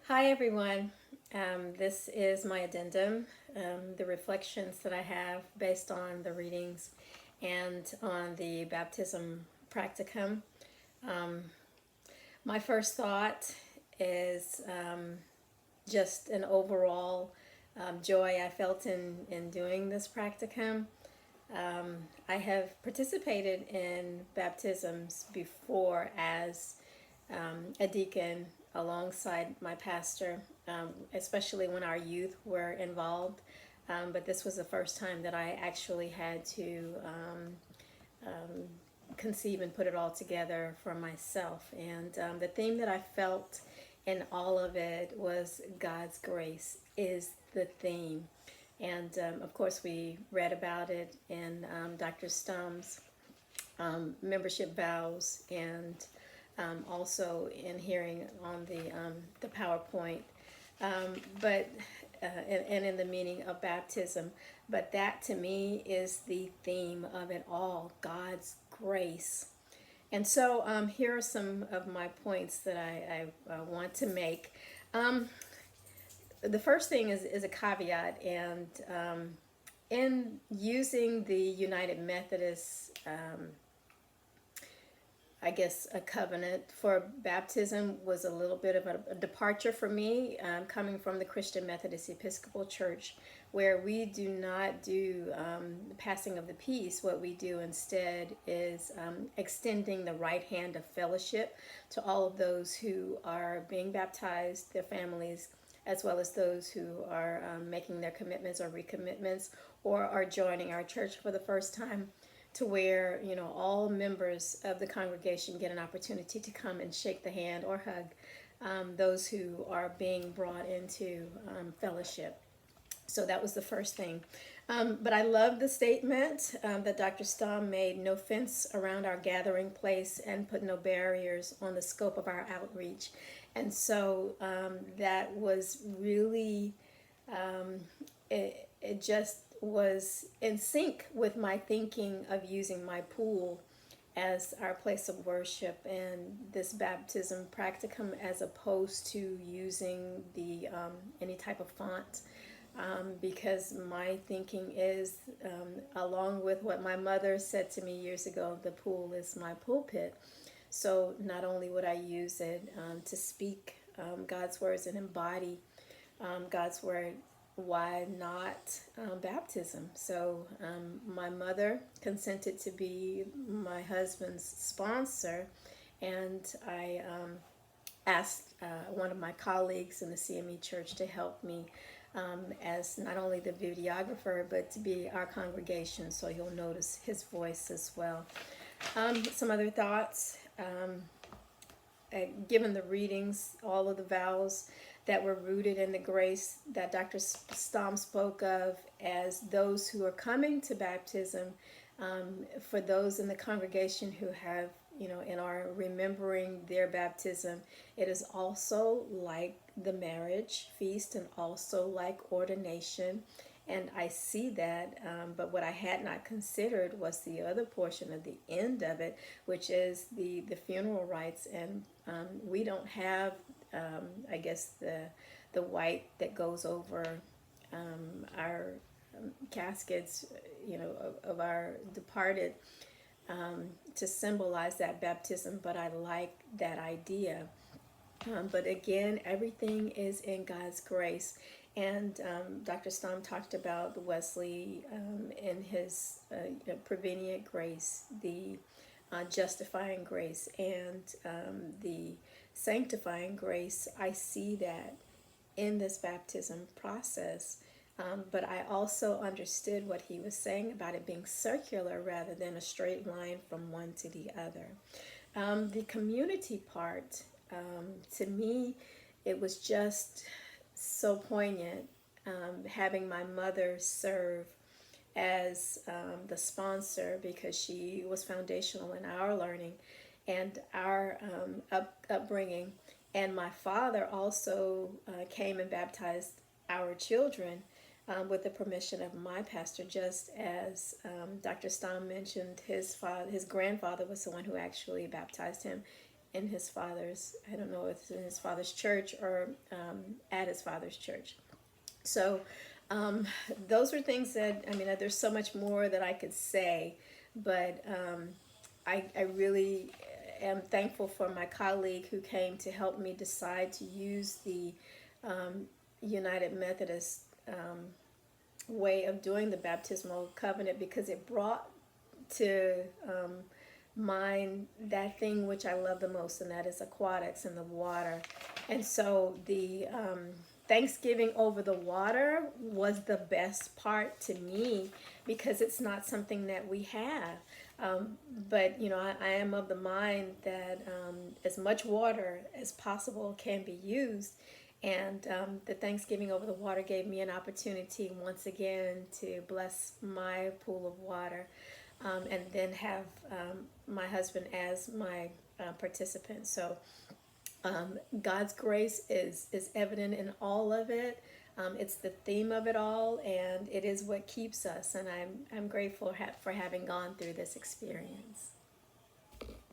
Hi everyone. This is my addendum, the reflections that I have based on the readings and on the baptism practicum. Um, my first thought is just an overall joy I felt in doing this practicum. I have participated in baptisms before as a deacon alongside my pastor, especially when our youth were involved. But this was the first time that I actually had to conceive and put it all together for myself. And the theme that I felt in all of it was God's grace is the theme. And of course, we read about it in Dr. Stumm's membership vows, and also in hearing on the PowerPoint, but and in the meaning of baptism. But that to me is the theme of it all: God's grace. And so here are some of my points that I want to make. The first thing is a caveat, and in using the United Methodist I guess a covenant for baptism was a little bit of a departure for me, coming from the Christian Methodist Episcopal Church, where we do not do passing of the peace. What we do instead is extending the right hand of fellowship to all of those who are being baptized, their families, as well as those who are making their commitments or recommitments, or are joining our church for the first time, to where all members of the congregation get an opportunity to come and shake the hand or hug those who are being brought into fellowship. So that was the first thing. But I love the statement that Dr. Stahl made: no fence around our gathering place and put no barriers on the scope of our outreach. And so that was really, it just was in sync with my thinking of using my pool as our place of worship and this baptism practicum, as opposed to using the any type of font, because my thinking is, along with what my mother said to me years ago, the pool is my pulpit. So not only would I use it to speak God's words and embody God's word, why not baptism? So my mother consented to be my husband's sponsor, and I asked one of my colleagues in the CME church to help me as not only the videographer, but to be our congregation, so you'll notice his voice as well. Some other thoughts. Given the readings, all of the vows that were rooted in the grace that Dr. Stom spoke of, as those who are coming to baptism, for those in the congregation who have, and are remembering their baptism, it is also like the marriage feast and also like ordination. And I see that, but what I had not considered was the other portion of the end of it, which is the funeral rites. And we don't have, I guess, the white that goes over our caskets, of our departed, to symbolize that baptism. But I like that idea. But again, everything is in God's grace. And Dr. Stom talked about Wesley in his prevenient grace, the justifying grace, and the sanctifying grace. I see that in this baptism process. But I also understood what he was saying about it being circular rather than a straight line from one to the other. The community part, to me, it was just so poignant, having my mother serve as the sponsor, because she was foundational in our learning and our upbringing. And my father also came and baptized our children with the permission of my pastor, just as Dr. Stom mentioned his grandfather was the one who actually baptized him in his father's, I don't know if it's in his father's church or at his father's church. So those are things that, I mean, there's so much more that I could say, but I really am thankful for my colleague who came to help me decide to use the United Methodist way of doing the baptismal covenant, because it brought to mind that thing which I love the most, and that is aquatics and the water. And so the Thanksgiving over the water was the best part to me, because it's not something that we have. But you know, I am of the mind that as much water as possible can be used, and the Thanksgiving over the water gave me an opportunity once again to bless my pool of water, and then have my husband as my participant. So God's grace is evident in all of it. It's the theme of it all, and it is what keeps us. And I'm grateful for having gone through this experience.